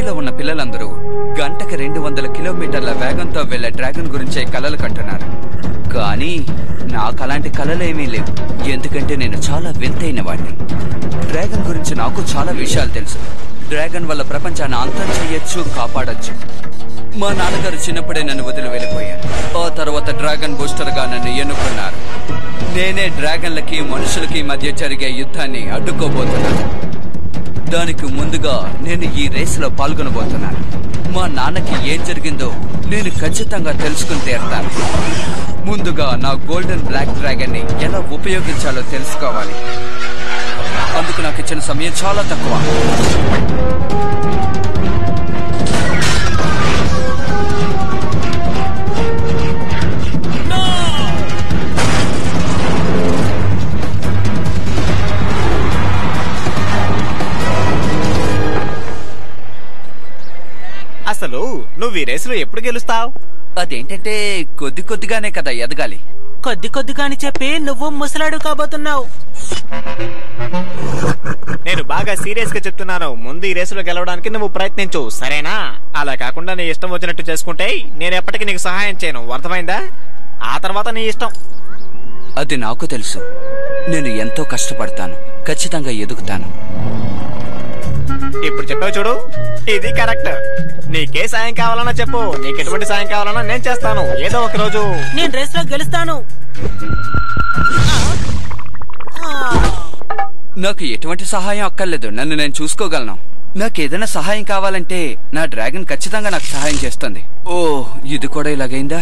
సిటీలో ఉన్న పిల్లలందరూ గంటకి 200 కిలోమీటర్ల వేగంతో వెళ్లే డ్రాగన్ గురించే కలలు కంటున్నారు. కానీ నాకు అలాంటి కలలేమీ లేవు, ఎందుకంటే నేను చాలా వింతైన వాడిని. డ్రాగన్ గురించి నాకు చాలా విషయాలు తెలుసు. డ్రాగన్ వల్ల ప్రపంచాన్ని అంతం చెయ్యొచ్చు, కాపాడొచ్చు. మా నాన్నగారు చిన్నప్పుడే నన్ను వదిలి వెళ్ళిపోయారు. ఆ తర్వాత డ్రాగన్ బూస్టర్ గా నన్ను ఎన్నుకున్నారు. నేనే డ్రాగన్లకి మనుషులకి మధ్య జరిగే యుద్ధాన్ని అడ్డుకోబోతున్నాను. దానికి ముందుగా నేను ఈ రేసులో పాల్గొనబోతున్నాను. మా నాన్నకి ఏం జరిగిందో నేను ఖచ్చితంగా తెలుసుకుని తీరుతాను. ముందుగా నా గోల్డెన్ బ్లాక్ డ్రాగన్ ని ఎలా ఉపయోగించాలో తెలుసుకోవాలి. అందుకు నాకు ఇచ్చిన సమయం చాలా తక్కువ. అసలు నువ్వు ఈ రేసులో ఎప్పుడు గెలుస్తావు? అదేంటంటే కొద్ది కొద్దిగానే కదా ఎదగాలి. కొద్ది కొద్దిగాని చెప్పి నువ్వు ముసలాడు కాబోతున్నావు. నేను బాగా సీరియస్ గా చెప్తున్నాను. ముందు ఈ రేసులో గెలవడానికి నువ్వు ప్రయత్నించు, సరేనా? అలా కాకుండా నీ ఇష్టం వచ్చినట్టు చేసుకుంటే నేను ఎప్పటికీ నీకు సహాయం చేయను, అర్థమైందా? ఆ తర్వాత నీ ఇష్టం. అది నాకు తెలుసు. నేను ఎంతో కష్టపడతాను, ఖచ్చితంగా ఎదుగుతాను. ఇప్పుడు చెప్పావు చూడు, ఇది కరెక్ట్. నీకే సాయం కావాలన్నా చెప్పు, నీకు ఎటువంటి సాయం కావాలన్నా నేను చేస్తాను. ఏదో ఒక రోజు నేను రేస్ లో గెలుస్తాను. నాకు ఎటువంటి సహాయం అక్కర్లేదు, నన్ను నేను చూసుకోగలను. నాకు ఏదైనా సహాయం కావాలంటే నా డ్రాగన్ ఖచ్చితంగా నాకు సహాయం చేస్తుంది. ఓ, ఇది కూడా ఇలాగైందా?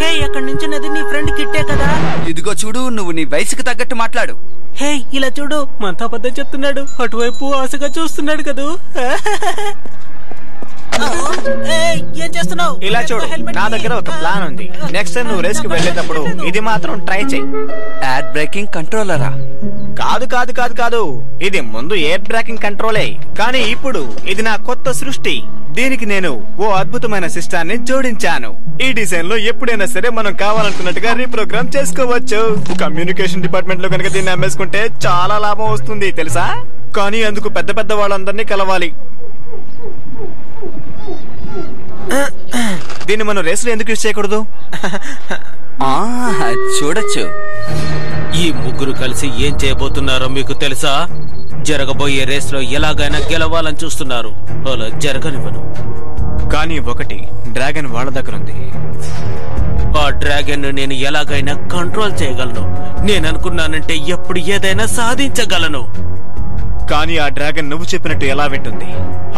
హే, అక్కడి నుంచి నది నీ ఫ్రెండ్ కిట్టే కదా. ఇదిగో చూడు, నువ్వు నీ వయసుకు తగ్గట్టు మాట్లాడు. హే, ఇలా చూడు, మనతో అబద్ధం చెప్తున్నాడు. అటువైపు ఆశగా చూస్తున్నాడు కదూ. ఏం చేస్తున్నావు? ఇలా చూడు, నా దగ్గర ఒక ప్లాన్ ఉంది. నెక్స్ట్ టైం నువ్వు రేస్ కి వెళ్ళేటప్పుడు ఇది మాత్రం ట్రై చెయ్యి. ఎయిర్ బ్రేకింగ్ కంట్రోలరా? కాదు కాదు కాదు కాదు, ఇది ముందు ఎయిర్ బ్రేకింగ్ కంట్రోలే, కానీ ఇప్పుడు ఇది నా కొత్త సృష్టి. దీనికి నేను ఓ అద్భుతమైన సిస్టాన్ని జోడించాను. ఈ డిజైన్ లో ఎప్పుడైనా సరే మనం కావాలనుకున్నట్టుగా రీప్రోగ్రామ్ చేసుకోవచ్చు. కమ్యూనికేషన్ డిపార్ట్మెంట్ లో కనుక దీన్ని అమ్మేసుకుంటే చాలా లాభం వస్తుంది తెలుసా? కానీ అందుకు పెద్ద పెద్ద వాళ్ళందరినీ కలవాలి. దీన్ని మనం రేసులో ఎందుకు యూజ్ చేయకూడదు? చూడొచ్చు. ఈ ముగ్గురు కలిసి ఏం చేయబోతున్నారో మీకు తెలుసా? జరగబోయే రేస్ లో ఎలాగైనా గెలవాలని చూస్తున్నారు. అలా జరగనివ్వను. కానీ ఒకటి, డ్రాగన్ వాళ్ళ దగ్గర ఉంది. ఆ డ్రాగన్ నేను ఎలాగైనా కంట్రోల్ చేయగలను. నేను అనుకున్నానంటే ఎప్పుడు ఏదైనా సాధించగలను. కానీ ఆ డ్రాగన్ నువ్వు చెప్పినట్టు ఎలా వింటుంది?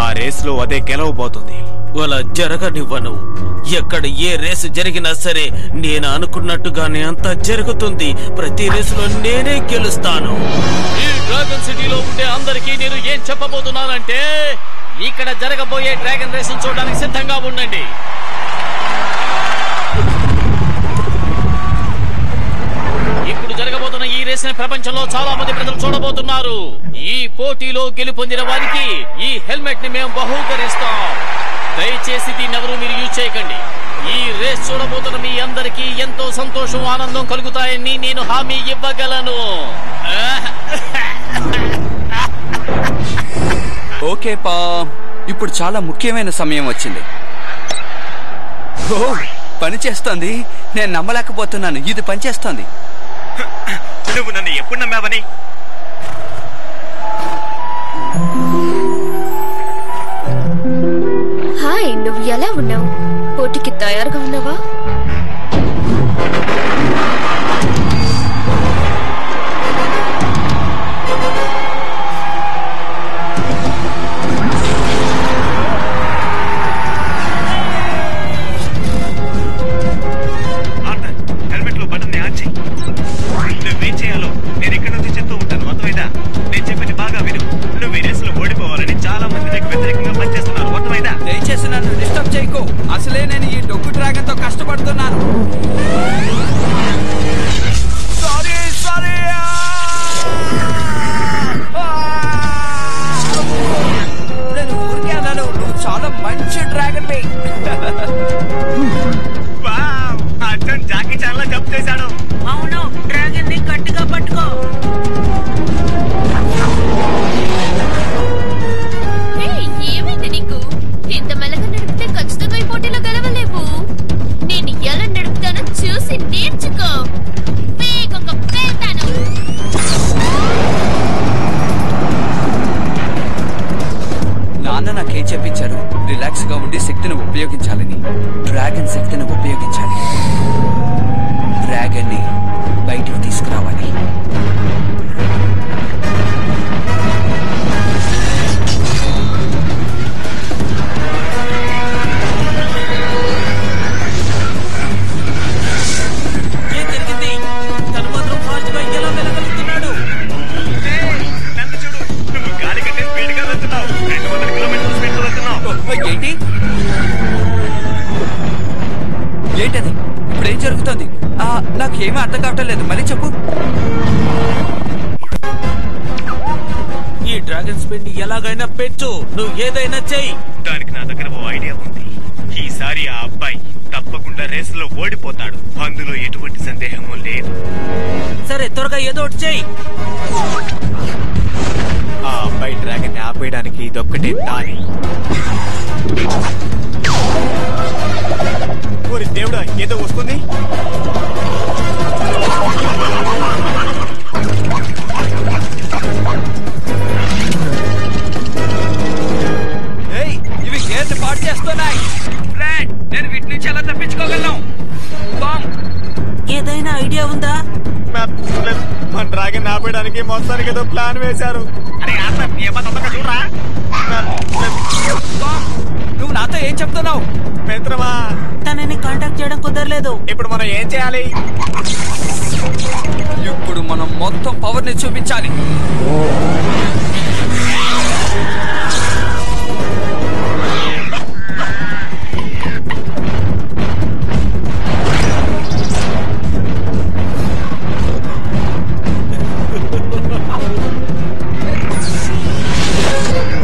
ఆ రేస్ లో అదే గెలవబోతుంది. అలా జరగనివ్వను. ఎక్కడ ఏ రేసు జరిగినా సరే నేను అనుకున్నట్టుగానే అంతా జరుగుతుంది. ప్రతి రేసులో నేనే గెలుస్తాను. ఈ డ్రాగన్ సిటీలో ఉండే అందరికీ నేను ఏం చెప్పబోతున్నానంటే, ఇక్కడ జరగబోయే డ్రాగన్ రేస్ చూడడానికి సిద్ధంగా ఉండండి. ఇప్పుడు జరగబోతున్న ఈ రేస్ ని ప్రపంచంలో చాలా మంది ప్రజలు చూడబోతున్నారు. ఈ పోటీలో గెలుపొందిన వారికి ఈ హెల్మెట్ ని మేము బహూకరిస్తాం. దయచేసి దీన్ని ఎవరు మీరు యూజ్ చేయకండి. ఈ రేస్ చూడబోతున్న మీ అందరికీ ఎంతో సంతోషం, ఆనందం కలుగుతాయని నేను హామీ ఇవ్వగలను. ఓకే పా, ఇప్పుడు చాలా ముఖ్యమైన సమయం వచ్చింది. ఓ, పని చేస్తోంది. నేను నమ్మలేకపోతున్నాను, ఇది పనిచేస్తోంది. నువ్వు నన్ను ఎప్పుడు నమ్మావని? హాయ్, నువ్వు ఎలా ఉన్నావు? పోటీకి తయారుగా ఉన్నావా? హెల్మెట్ లో బటన్ ఆన్ చెయ్యి. నువ్వేం చేయాలో నేను ఇక్కడ నుంచి చెప్తూ ఉంటాను, అర్థమైందా? నేను చెప్పేది బాగా విను. నువ్వు ఈ రేసులో ఓడిపోవాలని చాలా మంది నీకు వ్యతిరేకంగా పనిచేస్తున్నారు, అర్థమైందా? దయచేసి నన్ను డిస్టర్బ్ చేయకు. అసలే నేను ఈ డొక్కు డ్రాగన్ తో కష్టపడుతున్నాను. Sorry sorry. నేను ఊరికే అన్నాను, నువ్వు చాలా మంచి డ్రాగన్ వే. అర్జున్ జాకీ చాన్ లా జంప్ చేశాడు. అవును, డ్రాగన్ ని గట్టిగా పట్టుకో. శక్తిని ఉపయోగించాలని, డ్రాగన్ శక్తిని ఉపయోగించాలి. డ్రాగన్ ని బయటికి తీసుకురావాలి. ఏం జరిగింది? తను మాత్రం ఫాస్ట్ గా ఎలా వెళ్ళగలుగుతున్నాడు? నన్ను చూడు, నువ్వు గాలి కంటే స్పీడ్ గా వెళ్తున్నావు. 200 కిలోమీటర్ల స్పీడ్ తో వెళ్తున్నావు. ఏంటి ఏంటది? ఇప్పుడు ఏం జరుగుతుంది? నాకేమీ అర్థం కావటం లేదు. మళ్ళీ చెప్పు. ఈ డ్రాగన్ స్పీడ్ ని ఎలాగైనా పెంచు. నువ్వు ఏదైనా చెయ్యి. దానికి నా దగ్గర ఓ ఐడియా ఉంది. ఈసారి ఆ అబ్బాయి తప్పకుండా రేసులో ఓడిపోతాడు. అందులో ఎటువంటి సందేహము లేదు. సరే, త్వరగా ఏదో ఒకటి చెయ్యి. ఆ అబ్బాయి డ్రాగన్ ని ఆపేయడానికి ఇదొక్కటే దారి. ఓరి దేవుడా, ఏదో వస్తుంది. ఇవి గేర్లు పాడు చేస్తున్నాయి. నేను వీటి నుంచి ఎలా తప్పించుకోగలను? ఏదైనా ఐడియా ఉందా? మన డ్రాగన్ ఆపేయడానికి మొత్తానికి ఏదో ప్లాన్ వేశారు. నువ్వు నాతో ఏం చెప్తున్నావు? మిత్రమా, తనని కాంటాక్ట్ చేయడం కుదరలేదు. ఇప్పుడు మనం ఏం చేయాలి? ఇప్పుడు మనం మొత్తం పవర్ ని చూపించాలి.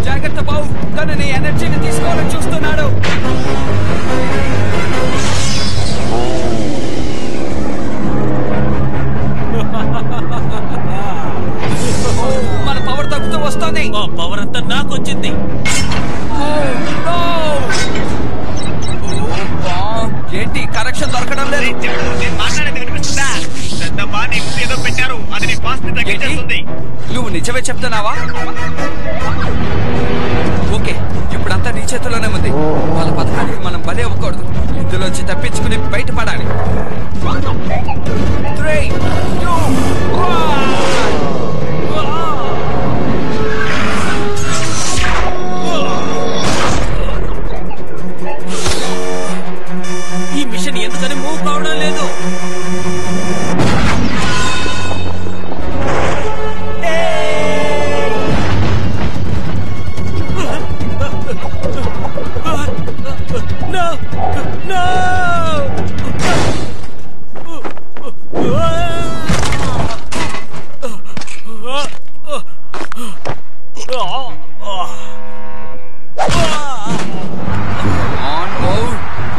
జాగ్రత్త బావు, తను నీ ఎనర్జీని తీసుకోవాలని చూస్తున్నాడు. మన పవర్ తగ్గుతూ వస్తుంది. ఆ పవర్ అంతా నాకు వచ్చింది. ఏంటి కరెక్షన్ దొరకడం లేదు? ఏదో పెట్టారు, అది నీ ఫాస్ట్ తగ్గించేస్తుంది. నువ్వు నిజమే చెప్తున్నావా? ఓకే, ఇప్పుడంతా నీ చేతిలోనే ఉంది. వాళ్ళ పథకానికి మనం బలి అవ్వకూడదు. ఇందులోంచి తప్పించుకుని బయటపడాలి. 3, 2, 1. ఈ మిషన్ ఎందుకని మూవ్ కావడం లేదు?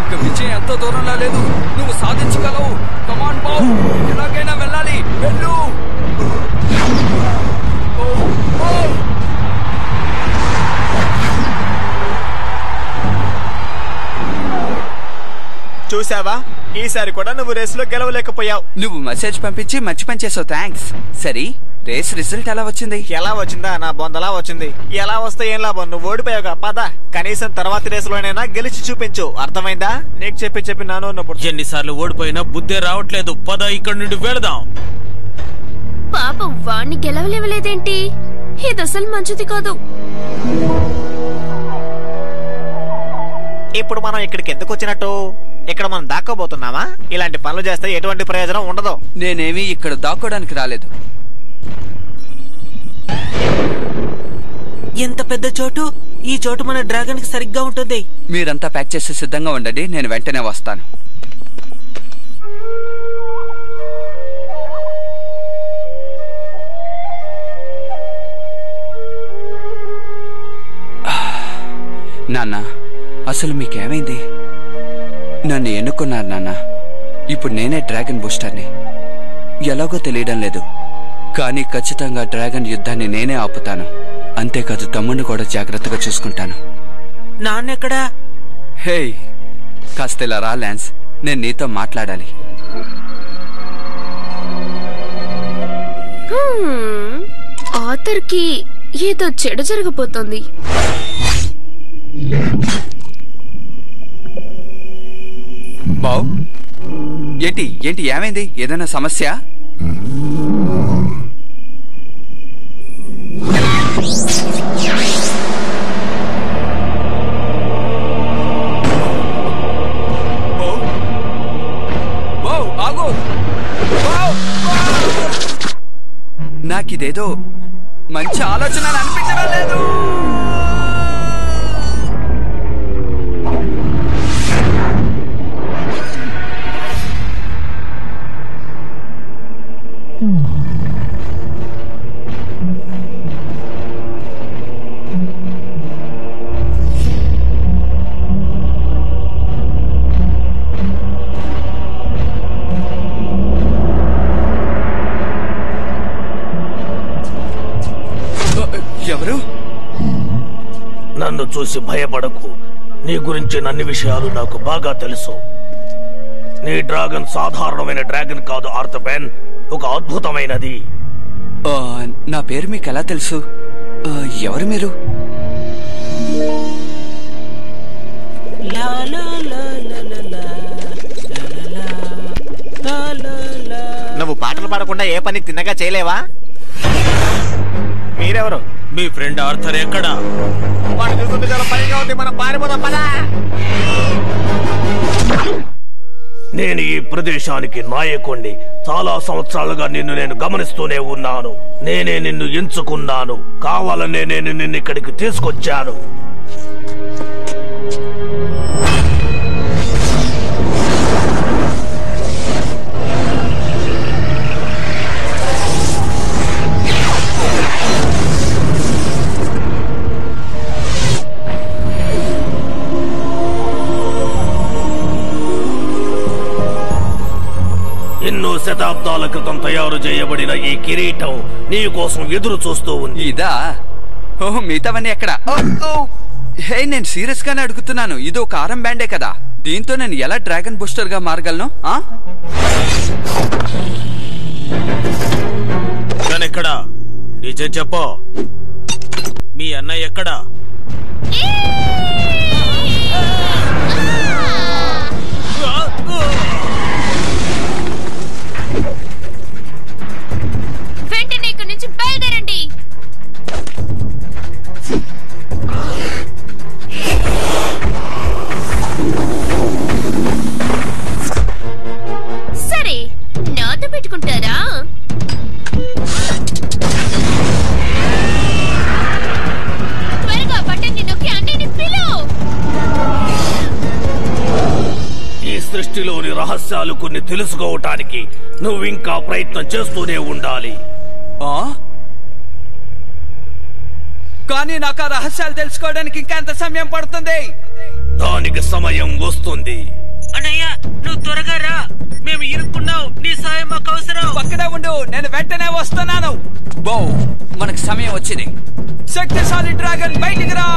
ఇక విజయం ఎంతో దూరంలో లేదు. నువ్వు సాధించగలవు. కమాన్ బావ్, ఎలాగైనా వెళ్ళాలి. వెళ్ళు. చూసావా, ఈసారి కూడా నువ్వు రేసులో గెలవలేకపోయావు. నువ్వు మెసేజ్ పంపించి మంచి పని చేసావు. థ్యాంక్స్. సరే, రేస్ రిజల్ట్ ఎలా వచ్చింది? ఎలా వచ్చిందా? నా బొందలా వచ్చింది. ఎలా వస్తే ఏం లాభం, నువ్వు ఓడిపోయావుగా. పద, కనీసం తర్వాతి రేసులోనైనా గెలిచి చూపించు. అర్థమైందా? నీకు చెప్పి నాను ఎన్నిసార్లు ఓడిపోయినా బుద్ధే రావట్లేదు. పద, ఇక్కడి నుండి వెళదాం. పాపం, వాణ్ణి గెలవలేవలేదేంటి? ఇది అసలు మంచిది కాదు. ఇప్పుడు మనం ఇక్కడికి ఎందుకు వచ్చినట్టు? ఇక్కడ మనం దాక్కోబోతున్నామా? ఇలాంటి పనులు చేస్తే ఎటువంటి ప్రయోజనం ఉండదు. నేనేమి ఇక్కడ దాక్కోడానికి రాలేదు. ఎంత పెద్ద చోటు! ఈ చోటు మన డ్రాగన్ కి సరిగ్గా ఉంటుంది. మీరంతా ప్యాక్ చేసి సిద్ధంగా ఉండండి. నేను వెంటనే వస్తాను. నాన్న, అసలు మీకేమైంది? నన్ను ఎన్నుకున్నారు నాన్న. ఇప్పుడు నేనే డ్రాగన్ బూస్టర్ని. ఎలాగో తెలియడం లేదు, కానీ ఖచ్చితంగా డ్రాగన్ యుద్ధాన్ని నేనే ఆపుతాను. అంతేకాదు, తమ్ముడిని కూడా జాగ్రత్తగా చూసుకుంటాను. నాన్నెక్కడా? హే, కాస్త ఇలా రా ల్యాన్స్, నేను నీతో మాట్లాడాలి. ఆథర్కి ఏదో చెడు జరగబోతోంది. ఏంటి ఏంటి ఏమైంది? ఏదైనా సమస్య? ఆగు! నాకిదేదో మంచి ఆలోచన అనిపించడం లేదు. ఎవరు? నన్ను చూసి భయపడకు. నీ గురించి అన్ని విషయాలు నాకు బాగా తెలుసు. నీ డ్రాగన్ సాధారణమైన డ్రాగన్ కాదు ఆర్థపెన్, ఒక అద్భుతమైనది. నా పేరు మీకు ఎలా తెలుసు? ఎవరు మీరు? నువ్వు పాటలు పాడకుండా ఏ పని తిన్నగా చేయలేవా? మీరెవరు? మీ ఫ్రెండ్ ఆర్థర్ ఎక్కడా? వాడు చూస్తుంటే చాలా పనిగా ఉంది, మనం పారిపోదాం పదా. నేను ఈ ప్రదేశానికి నాయకుణ్ణి. చాలా సంవత్సరాలుగా నేను గమనిస్తూనే ఉన్నాను. నేనే నిన్ను ఎంచుకున్నాను. కావాలనే నేను నిన్ను ఇక్కడికి తీసుకొచ్చాను. ఎన్నో శతాబ్దాల క్రితం తయారు చేయబడిన ఈ కిరీటం నీ కోసం ఎదురు చూస్తూ ఉంది. ఇదా? ఓహ్, మిగతావన్నీ ఎక్కడ? హే, నేను సీరియస్ గానే అడుగుతున్నాను. ఇది ఒక ఆరం బ్యాండే కదా. దీంతో నేను ఎలా డ్రాగన్ బూస్టర్ గా మారగలను? ఎక్కడా? నిజం చెప్పు. మీ అన్నయ్య ఎక్కడా? వెంటనే ఇక్కడి నుంచి బయలుదేరండి. సరే, నాతో పెట్టుకుంటారా? త్వరగా బటన్ని నొక్కి అన్నిని పిలువు. ఈ సృష్టిలోని రహస్యాలు కొన్ని తెలుసుకోవటానికి నువ్వు ఇంకా ప్రయత్నం చేస్తూనే ఉండాలి. కానీ నాకు ఆ రహస్యాలు తెలుసుకోవడానికి ఇంకా ఎంత సమయం పడుతుంది? దానికి సమయం వస్తుంది. అన్నయ్య, నువ్వు త్వరగా రా. మేము ఇరుక్కున్నాం. నీ సాయం మాకు అవసరం. పక్కనే ఉండు, నేను వెంటనే వస్తున్నాను. బో, మనకు సమయం వచ్చింది. శక్తిశాలి డ్రాగన్ బయటికి రా.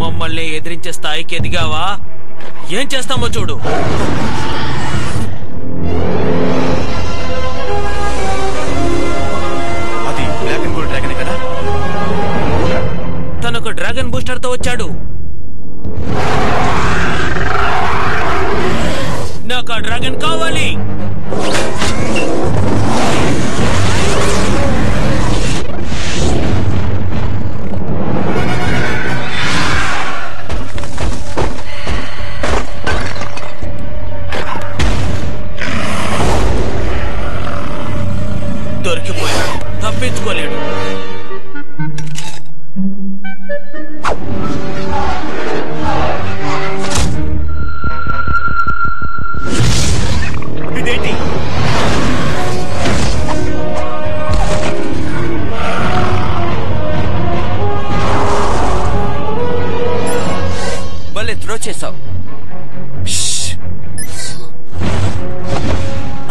మమ్మల్ని ఎదిరించే స్థాయికి ఎదిగావా? ఏం చేస్తామో చూడు. అది బ్లాక్ అండ్ గోల్డ్ డ్రాగన్ కదా. తనకు డ్రాగన్ బూస్టర్ తో వచ్చాడు. నాకు ఆ డ్రాగన్ కావాలి. దొరికిపోయాడు, తప్పించుకోలేడు. ఇదేంటి? భలే త్రో చేసావు.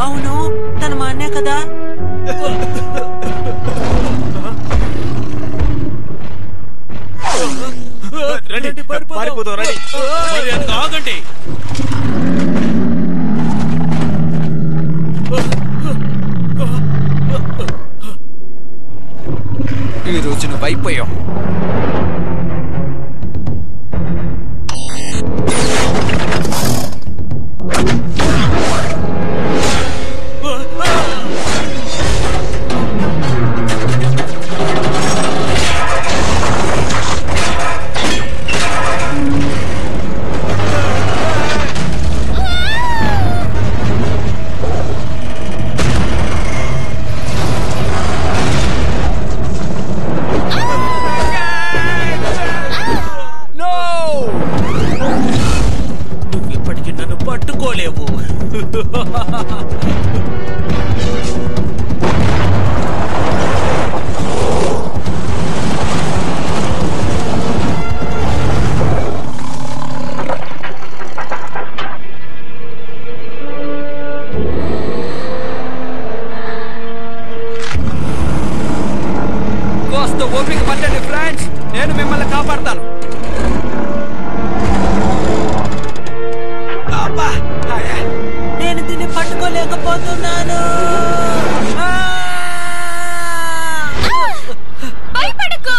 అవును, తన మా అన్నే కదా. రండి పారిపోదాం రండి. మర్యాదగా ఆగండి. ఈ రోజు నువ్వు అయిపోయావు. నువ్వెప్పటికీ నన్ను పట్టుకోలేవు. కాస్త ఓపిక పట్టండి ఫ్రెండ్స్, నేను మిమ్మల్ని కాపాడతాను. నేను దీన్ని పట్టుకోలేకపోతున్నాను. భయపడకు.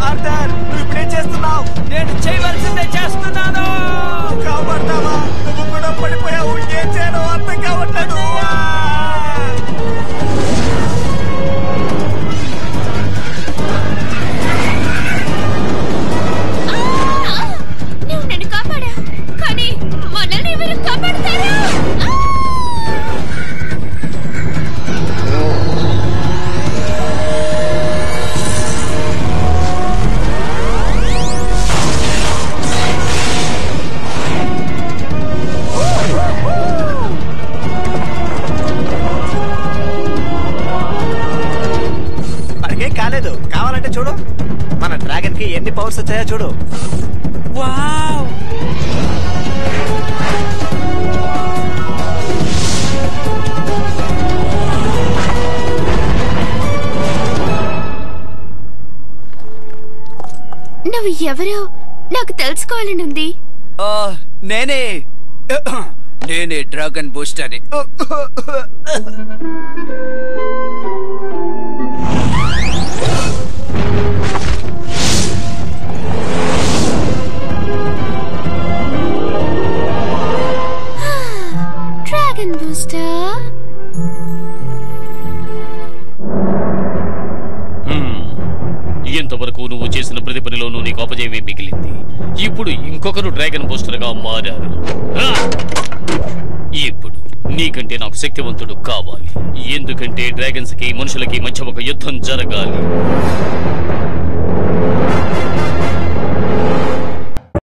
ఆర్థర్, నువ్వు ఇప్పుడేం చేస్తున్నావు? నేను చేయవలసిందే చేస్తున్నాను. కాపాడతావా? నువ్వు కూడా పడిపోయావు. ఏం చేయాలో అర్థం కావట్లేదు. నువ్వు నన్ను కాపాడావు, కానీ మనల్ని ఎవరు కాపాడతారు? మనకేం కాలేదు. కావాలంటే చూడు, మన డ్రాగన్ కి ఎన్ని పవర్స్ వచ్చాయో చూడు. వావ్! నువ్వు ఎవరో నాకు తెలుసుకోవాలనుంది. నేనే డ్రాగన్ బూస్టర్ని. Dragon booster. ఇంతవరకు నువ్వు చేసిన ప్రతి పనిలోనూ నీకు అపజయమే మిగిలింది. ఇప్పుడు ఇంకొకరు డ్రాగన్ బూస్టర్ గా మారారు. ఆ! ఇప్పుడు నీకంటే నాకు శక్తివంతుడు కావాలి. ఎందుకంటే డ్రాగన్స్ కి మనుషులకి మధ్య ఒక యుద్ధం జరగాలి.